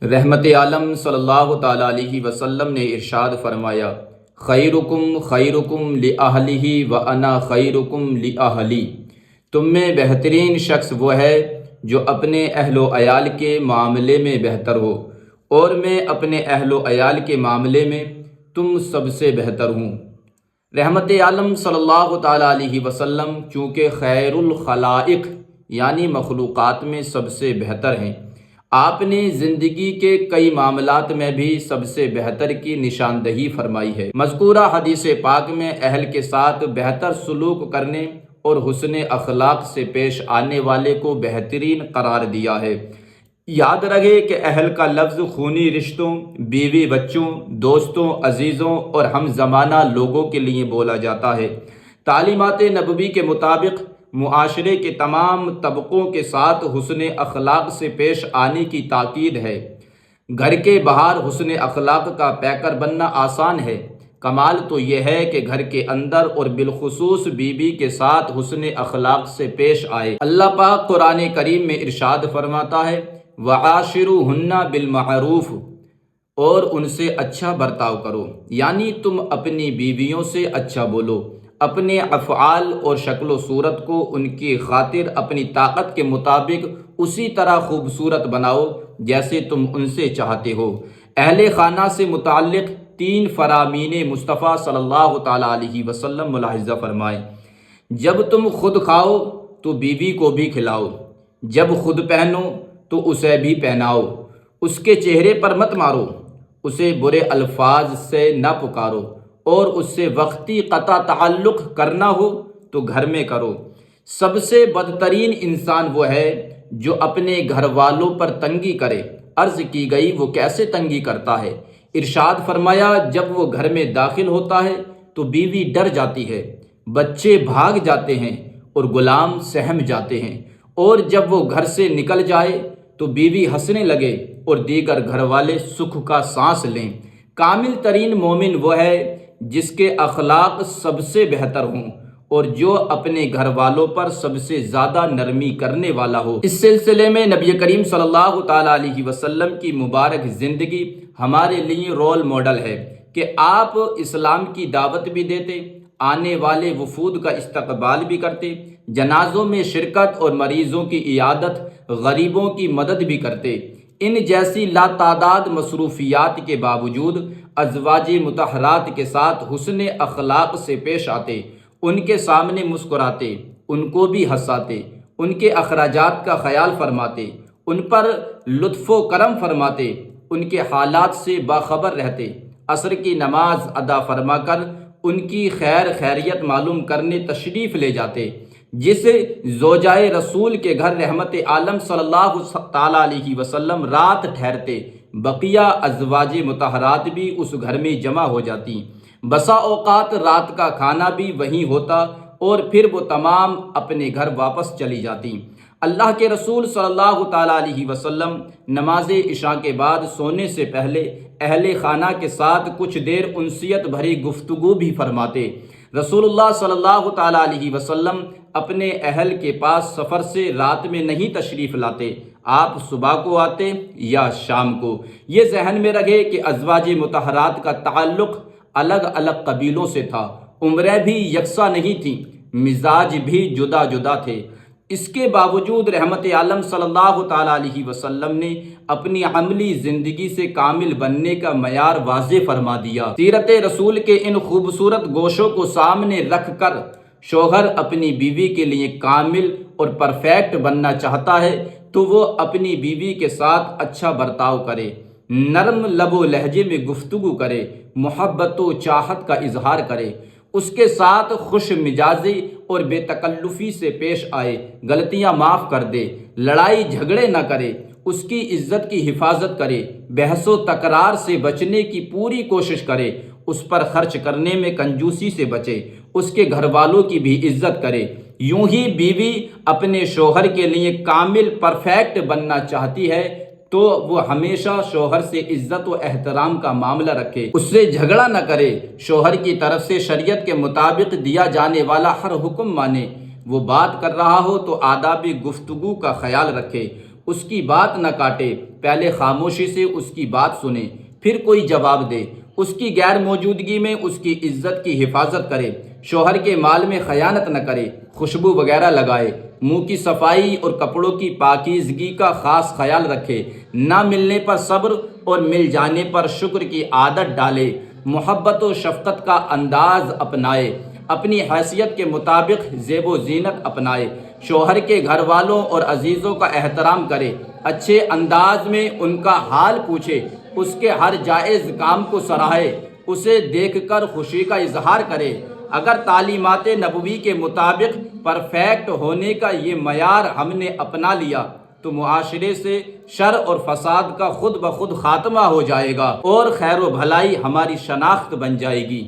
رحمت عالم صلی اللہ تعالیٰ علیہ وسلم نے ارشاد فرمایا، خیرکم خیرکم لأہلہ وأنا خیرکم لأہلی۔ تم میں بہترین شخص وہ ہے جو اپنے اہل و عیال کے معاملے میں بہتر ہو، اور میں اپنے اہل و عیال کے معاملے میں تم سب سے بہتر ہوں۔ رحمت عالم صلی اللہ تعالیٰ علیہ وسلم چونکہ خیر الخلائق یعنی مخلوقات میں سب سے بہتر ہیں، آپ نے زندگی کے کئی معاملات میں بھی سب سے بہتر کی نشاندہی فرمائی ہے۔ مذکورہ حدیث پاک میں اہل کے ساتھ بہتر سلوک کرنے اور حسن اخلاق سے پیش آنے والے کو بہترین قرار دیا ہے۔ یاد رہے کہ اہل کا لفظ خونی رشتوں، بیوی بچوں، دوستوں، عزیزوں اور ہم زمانہ لوگوں کے لیے بولا جاتا ہے۔ تعلیمات نبوی کے مطابق معاشرے کے تمام طبقوں کے ساتھ حسن اخلاق سے پیش آنے کی تاکید ہے۔ گھر کے باہر حسن اخلاق کا پیکر بننا آسان ہے، کمال تو یہ ہے کہ گھر کے اندر اور بالخصوص بیوی کے ساتھ حسن اخلاق سے پیش آئے۔ اللہ پاک قرآن کریم میں ارشاد فرماتا ہے، وَعَاشِرُوهُنَّ بِالْمَعْرُوفِ، اور ان سے اچھا برتاؤ کرو، یعنی تم اپنی بیویوں سے اچھا بولو، اپنے افعال اور شکل و صورت کو ان کی خاطر اپنی طاقت کے مطابق اسی طرح خوبصورت بناؤ جیسے تم ان سے چاہتے ہو۔ اہل خانہ سے متعلق 3 فرامین مصطفیٰ صلی اللہ تعالیٰ علیہ وسلم ملاحظہ فرمائیں۔ جب تم خود کھاؤ تو بیوی کو بھی کھلاؤ، جب خود پہنو تو اسے بھی پہناؤ، اس کے چہرے پر مت مارو، اسے برے الفاظ سے نہ پکارو، اور اس سے وقتی قطع تعلق کرنا ہو تو گھر میں کرو۔ سب سے بدترین انسان وہ ہے جو اپنے گھر والوں پر تنگی کرے۔ عرض کی گئی وہ کیسے تنگی کرتا ہے؟ ارشاد فرمایا، جب وہ گھر میں داخل ہوتا ہے تو بیوی ڈر جاتی ہے، بچے بھاگ جاتے ہیں اور غلام سہم جاتے ہیں، اور جب وہ گھر سے نکل جائے تو بیوی ہنسنے لگے اور دیگر گھر والے سکھ کا سانس لیں۔ کامل ترین مومن وہ ہے جس کے اخلاق سب سے بہتر ہوں اور جو اپنے گھر والوں پر سب سے زیادہ نرمی کرنے والا ہو۔ اس سلسلے میں نبی کریم صلی اللہ تعالیٰ علیہ وسلم کی مبارک زندگی ہمارے لیے رول ماڈل ہے کہ آپ اسلام کی دعوت بھی دیتے، آنے والے وفود کا استقبال بھی کرتے، جنازوں میں شرکت اور مریضوں کی عیادت، غریبوں کی مدد بھی کرتے۔ ان جیسی لاتعداد مصروفیات کے باوجود ازواج مطہرات کے ساتھ حسن اخلاق سے پیش آتے، ان کے سامنے مسکراتے، ان کو بھی ہنساتے، ان کے اخراجات کا خیال فرماتے، ان پر لطف و کرم فرماتے، ان کے حالات سے باخبر رہتے، عصر کی نماز ادا فرما کر ان کی خیر خیریت معلوم کرنے تشریف لے جاتے۔ جس زوجائے رسول کے گھر رحمت عالم صلی اللہ تعالیٰ علیہ وسلم رات ٹھہرتے، بقیہ ازواج مطہرات بھی اس گھر میں جمع ہو جاتی۔ بسا اوقات رات کا کھانا بھی وہیں ہوتا اور پھر وہ تمام اپنے گھر واپس چلی جاتی۔ اللہ کے رسول صلی اللہ تعالیٰ علیہ وسلم نماز عشاء کے بعد سونے سے پہلے اہل خانہ کے ساتھ کچھ دیر انسیت بھری گفتگو بھی فرماتے۔ رسول اللہ صلی اللہ تعالیٰ علیہ وسلم اپنے اہل کے پاس سفر سے رات میں نہیں تشریف لاتے، آپ صبح کو آتے یا شام کو۔ یہ ذہن میں رکھے کہ ازواج مطہرات کا تعلق الگ الگ قبیلوں سے تھا، عمریں بھی یکساں نہیں تھیں، مزاج بھی جدا جدا تھے۔ اس کے باوجود رحمت عالم صلی اللہ تعالیٰ علیہ وسلم نے اپنی عملی زندگی سے کامل بننے کا معیار واضح فرما دیا۔ سیرت رسول کے ان خوبصورت گوشوں کو سامنے رکھ کر شوہر اپنی بیوی کے لیے کامل اور پرفیکٹ بننا چاہتا ہے تو وہ اپنی بیوی کے ساتھ اچھا برتاؤ کرے، نرم لب و لہجے میں گفتگو کرے، محبت و چاہت کا اظہار کرے، اس کے ساتھ خوش مزاجی اور بے تکلفی سے پیش آئے، غلطیاں معاف کر دے، لڑائی جھگڑے نہ کرے، اس کی عزت کی حفاظت کرے، بحث و تکرار سے بچنے کی پوری کوشش کرے، اس پر خرچ کرنے میں کنجوسی سے بچے، اس کے گھر والوں کی بھی عزت کرے۔ یوں ہی بیوی اپنے شوہر کے لیے کامل پرفیکٹ بننا چاہتی ہے تو وہ ہمیشہ شوہر سے عزت و احترام کا معاملہ رکھے، اس سے جھگڑا نہ کرے، شوہر کی طرف سے شریعت کے مطابق دیا جانے والا ہر حکم مانے، وہ بات کر رہا ہو تو آداب گفتگو کا خیال رکھے، اس کی بات نہ کاٹے، پہلے خاموشی سے اس کی بات سنے، پھر کوئی جواب دے، اس کی غیر موجودگی میں اس کی عزت کی حفاظت کرے، شوہر کے مال میں خیانت نہ کرے، خوشبو وغیرہ لگائے، منہ کی صفائی اور کپڑوں کی پاکیزگی کا خاص خیال رکھے، نہ ملنے پر صبر اور مل جانے پر شکر کی عادت ڈالے، محبت و شفقت کا انداز اپنائے، اپنی حیثیت کے مطابق زیب و زینت اپنائے، شوہر کے گھر والوں اور عزیزوں کا احترام کرے، اچھے انداز میں ان کا حال پوچھے، اس کے ہر جائز کام کو سراہے، اسے دیکھ کر خوشی کا اظہار کرے۔ اگر تعلیمات نبوی کے مطابق پرفیکٹ ہونے کا یہ معیار ہم نے اپنا لیا تو معاشرے سے شر اور فساد کا خود بخود خاتمہ ہو جائے گا اور خیر و بھلائی ہماری شناخت بن جائے گی۔